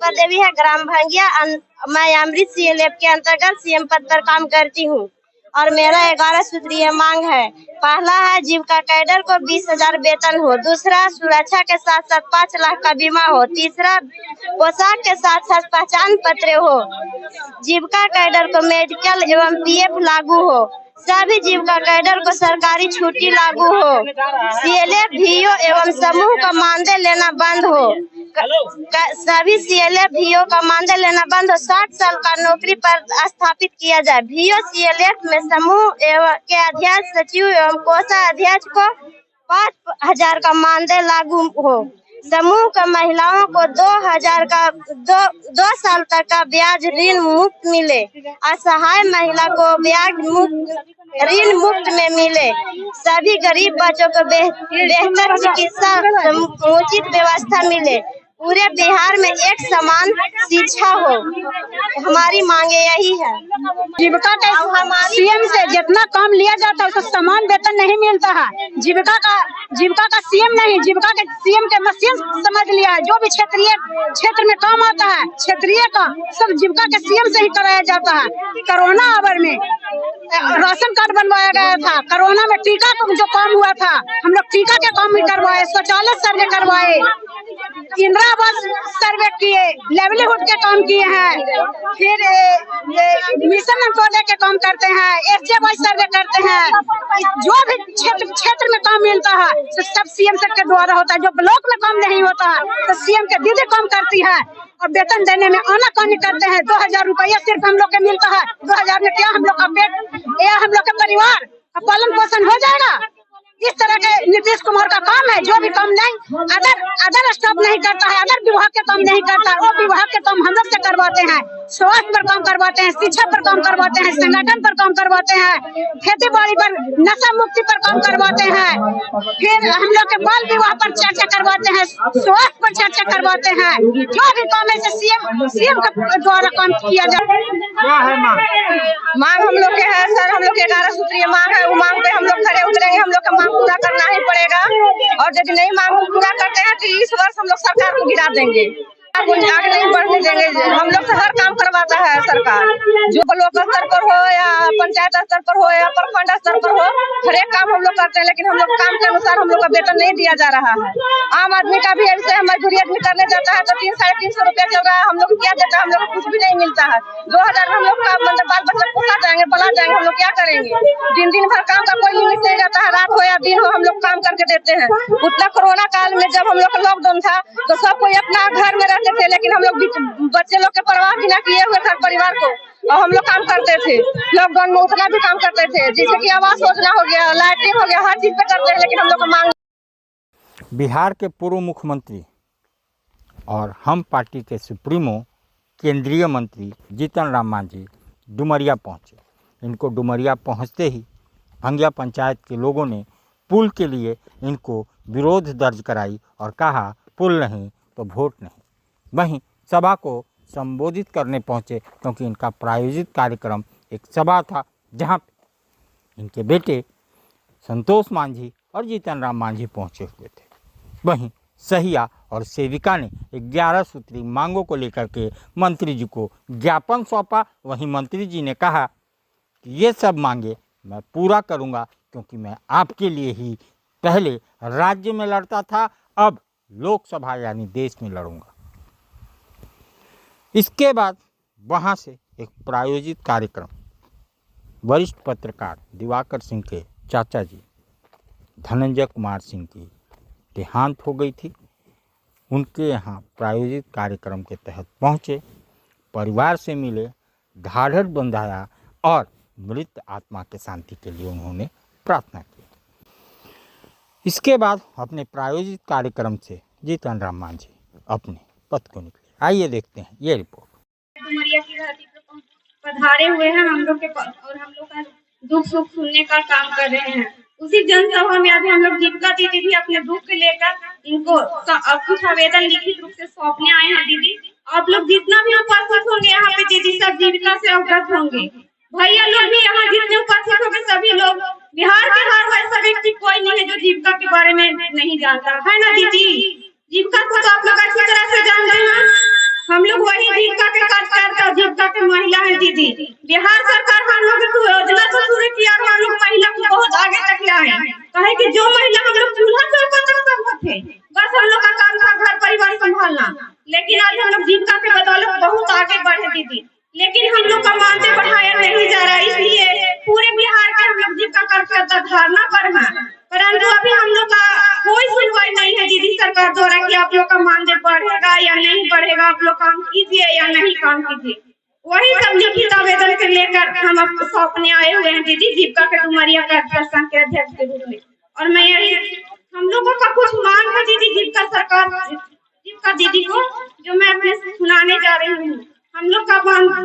पुष्पा देवी है, ग्राम भंगिया। मैं अमृत सीएलएफ के अंतर्गत सीएम पद पर काम करती हूँ और मेरा 11 सूत्रीय मांग है। पहला है जीविका कैडर को 20,000 वेतन हो। दूसरा, सुरक्षा के साथ साथ 5 लाख का बीमा हो। तीसरा, पोशाक के साथ साथ पहचान पत्र हो। जीविका कैडर को मेडिकल एवं पीएफ लागू हो। सभी जीविका कैडर को सरकारी छुट्टी लागू हो। सीएलएफ भीओ एवं समूह का मानदेय लेना बंद हो। सभी सीएलएफ भीओ का मानदेय लेना बंद हो। 60 साल का नौकरी पर स्थापित किया जाए। भीओ सीएलएफ में समूह एवं के अध्यक्ष, सचिव एवं कोषाध्यक्ष को 5,000 का मानदेय लागू हो। समूह का महिलाओं को 2,000 का 2 साल तक का ब्याज ऋण मुक्त मिले। असहाय महिला को ब्याज ऋण मुक्त में मिले। सभी गरीब बच्चों को बेहतर चिकित्सा उचित व्यवस्था मिले। पूरे बिहार में एक समान शिक्षा हो। हमारी मांगे यही है। जीविका के सीएम से जितना काम लिया जाता है उसका समान वेतन नहीं मिलता है। जीविका का सीएम नहीं, जीविका के सीएम के मशीन समझ लिया है। जो भी क्षेत्र में काम आता है क्षेत्रीय का सब जीविका के सीएम से ही कराया जाता है। कोरोना आवर में राशन कार्ड बनवाया गया था। कोरोना में टीका का जो काम हुआ था, हम लोग टीका के काम भी करवाए, शौचालय सर्वे करवाए, इंदिरा आवास सर्वे किए, लेवलीहुड के काम किए हैं, फिर मिशन अंत्योदय के काम करते हैं, एसजेवाई सर्वे करते हैं। जो भी क्षेत्र में काम मिलता है तो सब सीएम सर के द्वारा होता है। जो ब्लॉक में काम नहीं होता है तो सीएम के दीदी काम करती है और वेतन देने में आनाकानी करते हैं। 2,000 रुपया सिर्फ हम लोग के मिलता है। 2,000 में क्या हम लोग का पेट या हम लोग के परिवार का पालन पोषण हो जाएगा? इस तरह के नीतीश कुमार का काम है। जो भी काम नहीं अदर स्टाफ नहीं करता है, अदर विभाग के काम नहीं करता है, वो विभाग के काम हम लोग से करवाते हैं। स्वास्थ्य पर काम करवाते हैं, शिक्षा पर काम करवाते हैं, संगठन पर काम करवाते हैं, खेती बाड़ी पर, नशा मुक्ति पर काम करवाते हैं, फिर हम लोग के बाल विवाह पर चर्चा करवाते हैं, स्वास्थ्य पर चर्चा करवाते हैं। जो भी काम है सीएम के द्वारा काम किया जाता है। मांग हम लोग के है सर, हम लोग के 11 सूत्रीय मांग है। वो मांग पे हम लोग खड़े उतरेंगे। हम लोग का मांग पूरा करना ही पड़ेगा और यदि नहीं मांग पूरा करते हैं तो इस वर्ष हम लोग सरकार को गिरा देंगे। आगे नहीं बढ़ने देंगे। हम लोग से हर काम करवाता है सरकार, जो ब्लॉक स्तर पर हो या पंचायत स्तर पर हो या प्रखंड स्तर पर हो, हर एक काम हम लोग करते हैं। लेकिन हम लोग काम के अनुसार हम लोग का वेतन नहीं दिया जा रहा है। आम आदमी का भी ऐसे मजदूरी आदमी करने जाता है तो 300-350 रुपया चल रहा है। हम लोग क्या देता है? हम लोग को कुछ भी नहीं मिलता है। 2,000 में हम लोग का मतलब बाल बच्चा पोसा जाएंगे, पला जाएंगे। हम लोग क्या करेंगे? दिन भर काम का कोई लिमिट नहीं रहता है। रात हो या दिन हो हम लोग काम करके देते हैं। उतना कोरोना काल में जब हम लोग का लॉकडाउन था तो सब कोई अपना घर में रहते थे, लेकिन हम लोग बच्चे लोग के परवाह भी ना किए हुए घर परिवार को, और हम लोग काम करते थे। लॉकडाउन में उतना भी काम करते थे, जैसे कि आवास योजना हो गया, लाइटिंग हो गया, हर चीज पे करते हैं। लेकिन हम लोग को मांग। बिहार के पूर्व मुख्यमंत्री और हम पार्टी के सुप्रीमो केंद्रीय मंत्री जीतन राम मांझी डुमरिया पहुंचे। इनको डुमरिया पहुंचते ही भंगिया पंचायत के लोगों ने पुल के लिए इनको विरोध दर्ज कराई और कहा पुल नहीं तो वोट नहीं। वहीं सभा को संबोधित करने पहुंचे क्योंकि इनका प्रायोजित कार्यक्रम एक सभा था जहां इनके बेटे संतोष मांझी और जीतन राम मांझी पहुंचे हुए थे। वहीं सहिया और सेविका ने 11 सूत्री मांगों को लेकर के मंत्री जी को ज्ञापन सौंपा। वहीं मंत्री जी ने कहा कि ये सब मांगे मैं पूरा करूंगा क्योंकि मैं आपके लिए ही पहले राज्य में लड़ता था, अब लोकसभा यानी देश में लड़ूंगा। इसके बाद वहां से एक प्रायोजित कार्यक्रम वरिष्ठ पत्रकार दिवाकर सिंह के चाचा जी धनंजय कुमार सिंह की देहांत हो गई थी। उनके यहाँ प्रायोजित कार्यक्रम के तहत पहुँचे, परिवार से मिले, ढाढ़स बंधाया और मृत आत्मा के शांति के लिए उन्होंने प्रार्थना की। इसके बाद अपने प्रायोजित कार्यक्रम से जीतन राम मांझी अपने पद को निकले। आइए देखते हैं ये रिपोर्ट। डुमरिया की धरती पर पधारे हुए हैं हम लोग के और हम लोग का दुख सुख सुनने का काम कर रहे हैं। उसी जनसभा में आज हम लोग जीविका दीदी भी अपने दुख के लेकर इनको कुछ आवेदन लिखित रूप से सौंपने आए हैं। दीदी आप लोग जितना भी उपस्थित होंगे यहाँ पे दीदी सब जीविका से अवगत होंगे। भैया लोग भी यहाँ जितने उपस्थित होंगे सभी लोग बिहार के हर वैसा व्यक्ति कोई नहीं है जो जीविका के बारे में नहीं जानता है ना दीदी। जीविका को तो आप लोग अच्छी तरह से जानते हैं। हम लोग दीदी। बिहार सरकार हम लोग को योजना तो शुरू किया, हम लोग महिला को बहुत आगे तक लाए। कहे कि जो महिला हम लोग चूल्हा चौका तक सब थे, बस हम लोग का काम था घर परिवार संभालना, लेकिन आज हम लोग जीविका के बदौलत बहुत आगे बढ़े दीदी। लेकिन हम लोग का मानदेय बढ़ाया नहीं जा रहा, इसलिए पूरे बिहार के हम लोग जीविका कार्यकर्ता धरना पर हैं, परंतु अभी हम लोग का कोई सुनवाई नहीं है दीदी सरकार द्वारा कि आप लोग का मानदेय बढ़ेगा या नहीं बढ़ेगा, आप लोग काम कीजिए या नहीं काम कीजिए। वही सब लिखित आवेदन के लेकर हम अब सौंपने आए हुए हैं दीदी, जीविका के डुमरिया कार्यकर्ता संघ के अध्यक्ष के रूप में। और मैं यही हम लोगों का कुछ मांग है दीदी जीविका सरकार, जीविका दीदी को, जो मैं अपने सुनाने जा रही हूँ। हम लोग का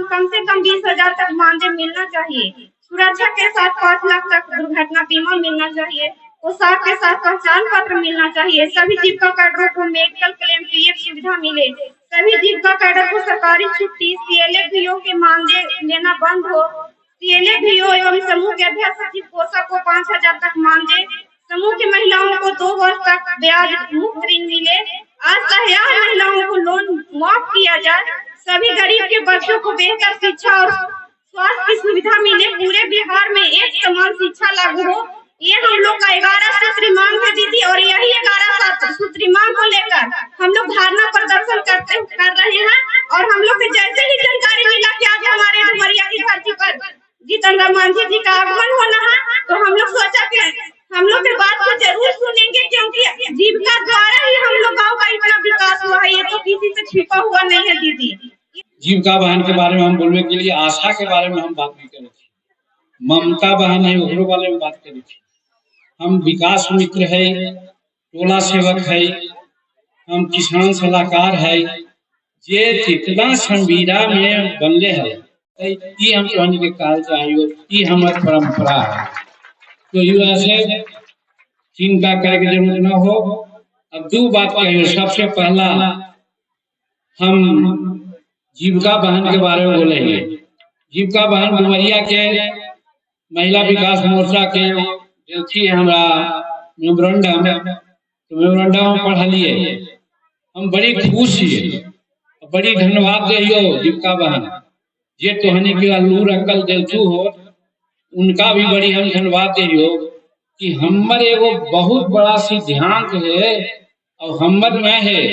कम से कम 20,000 तक मानदेय मिलना चाहिए, सुरक्षा के साथ 5 लाख तक दुर्घटना बीमा मिलना चाहिए, पोशाक के साथ पहचान पत्र मिलना चाहिए, सभी जीविका कैडरों को मेडिकल क्लेम की एक सुविधा मिले, सभी जीविका कैडर को सरकारी छुट्टी, CLA-VO के मानदेय लेना बंद हो, CLA-VO एवं समूह के अध्यक्ष सचिव पोषक को 5,000 तक मानदेय, समूह की महिलाओं को 2 वर्ष तक ब्याज मुक्त ऋण मिले, असहाय महिलाओं को लोन माफ किया जाए, सभी गरीब के बच्चों को बेहतर शिक्षा और स्वास्थ्य की सुविधा मिले, पूरे बिहार में एक समान शिक्षा लागू हो। ये हम लोग का 11 सूत्री मांग है दीदी, और यही 11 सूत्री मांग को लेकर हम लोग धरना प्रदर्शन कर रहे हैं। और हम लोग को जैसे ही जानकारी मिला कि आज हमारे डुमरिया की धरती पर जीतन राम मांझी जी का आगमन होना है, तो हम लोग सोचा कि हम लोग के बात को जरूर सुनेंगे, क्योंकि जीविका द्वारा ही हम लोग गाँव का इतना विकास हुआ है, ये तो किसी से छिपा हुआ नहीं है दीदी। जीविका बहन के बारे में हम बोलने के लिए, आशा के बारे में हम बात नहीं करे थे, ममता बहन है ओकरो बारे में बात करे थे, हम विकास मित्र है, टोला सेवक है, हम किसान सलाहकार है, जे जितना संविदा में बनले है ये हम कहने के काल चाहिए, ये हमारी परंपरा है। तो ये ऐसे चिंता करे की जरूरत न हो। अब 2 बात कहिए। सबसे पहला हम जीविका बहन के बारे में बोलेंगे। जीविका बहन डुमरिया के महिला विकास मोर्चा के थी हमारा मेमोरेंडम, तो मेमोरेंडम पढ़ लिए, हम बड़ी खुश है, बड़ी धन्यवाद दे जीविका बहन, जे तोहनी के लूर अकल देलचू हो, उनका भी बड़ी हम धन्यवाद दे कि हमर एगो बहुत बड़ा सिद्धांत है, और हमर में है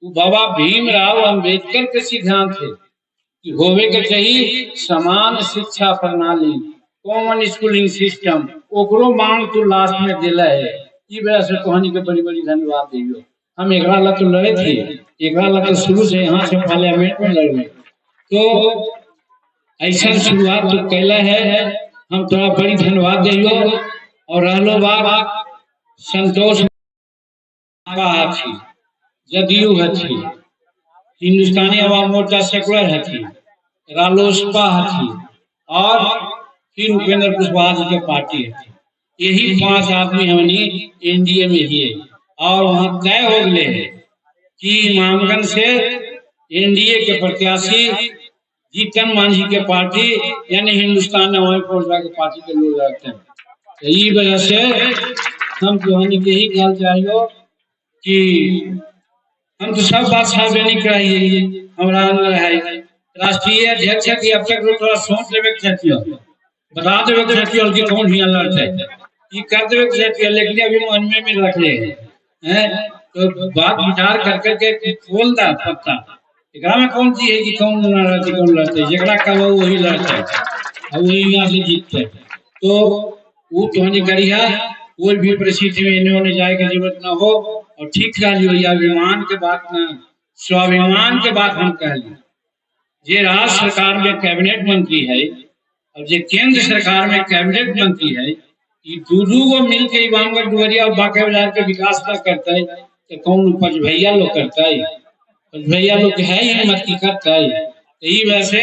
बाबा भीमराव अंबेडकर के सिद्धांत है कि होवे के चाहिए समान शिक्षा प्रणाली, कॉमन स्कूलिंग सिस्टम, ओकरो मांग तो लास्ट में दिला है। ई वजह से कहानी के बड़ी बड़ी धन्यवाद दियो। हम एकरा ला तो लड़े थे, एकरा ला तो शुरू से यहाँ से पार्लियामेंट में लड़े, तो ऐसा शुरुआत तो कैला है, हम थोड़ा बड़ी धन्यवाद दियो। और रहलो बात संतोष जदयू हथी, हिंदुस्तानी अवाम मोर्चा सेकुलर हथी, रालोसपा हथी, और फिर उपेंद्र कुशवाहा जी के पार्टी हथी। यही 5 आदमी हमनी NDA में ही है, और वहाँ तय हो गए है कि नामांकन से NDA के प्रत्याशी जीतन मांझी के पार्टी यानी हिंदुस्तान अवाम मोर्चा के पार्टी के लोग रहते हैं। तो ये वजह से हम कहानी के ही ख्याल चाहिए कि हम तो सब बात सार्वजनिक रहिए, हमारा अंदर है राष्ट्रीय अध्यक्ष की अब तक थोड़ा सोच लेवे चाहिए, बता देवे चाहिए कि कौन ही अलर्ट है, ये कर देवे चाहिए, लेकिन अभी मन में रख ले हैं, तो बात विचार कर करके खोल दा पत्ता, एकरा में कौन चीज है कि कौन लड़ते कौन लड़ते, जगड़ा का वही लड़ता है और वही यहाँ से जीतते है। तो वो तो नहीं करी है, कोई भी परिस्थिति में इन्होंने जाए की जरूरत न हो। और ठीक कह लियो, या अभिमान के बात न, स्वाभिमान के बात हम कह लियो। जे राज्य सरकार में कैबिनेट मंत्री है और जे केंद्र सरकार में कैबिनेट मंत्री है, ये दू गो मिल के इमामगढ़ डुमरिया और बांका बाजार के विकास न करता है तो कौन पच भैया लोग करता है, पच भैया लोग है ही मत की करता है। तो ये वैसे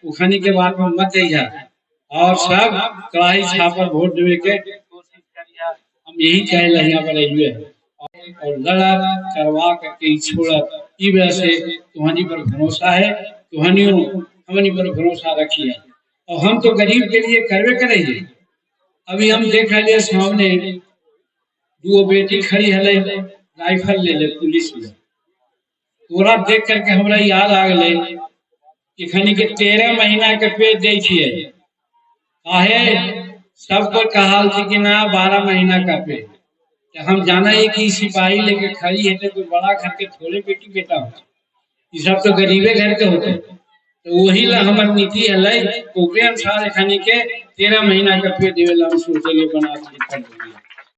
उखानी के बाद में मत जाइए, और सब कड़ाई छापर वोट देवे के कोशिश करिए, हम यही कह रहे पर और लड़ा करवा करके छोड़ा। ई वजह से तुम्हारी पर भरोसा है, तुम्हारियों हमनी पर भरोसा रखिए, और हम तो गरीब के लिए करवे करेंगे। अभी हम देख रहे सामने 2 बेटी खड़ी है, राइफल ले ले पुलिस में, तोरा देख करके हमरा याद आ गए इखनी के 13 महीना के पे दे छिए काहे सबको कहाल थी कि ना 12 महीना का पे। तो हम जाना है कि सिपाही लेके खड़ी है तो कोई बड़ा घर के थोड़े बेटी बेटा होता, ये सब तो गरीबे घर के होते। तो वही ला हमार नीति है ओकरे अनुसार एखनी के 13 महीना का पे देवेला हम सोचे बना के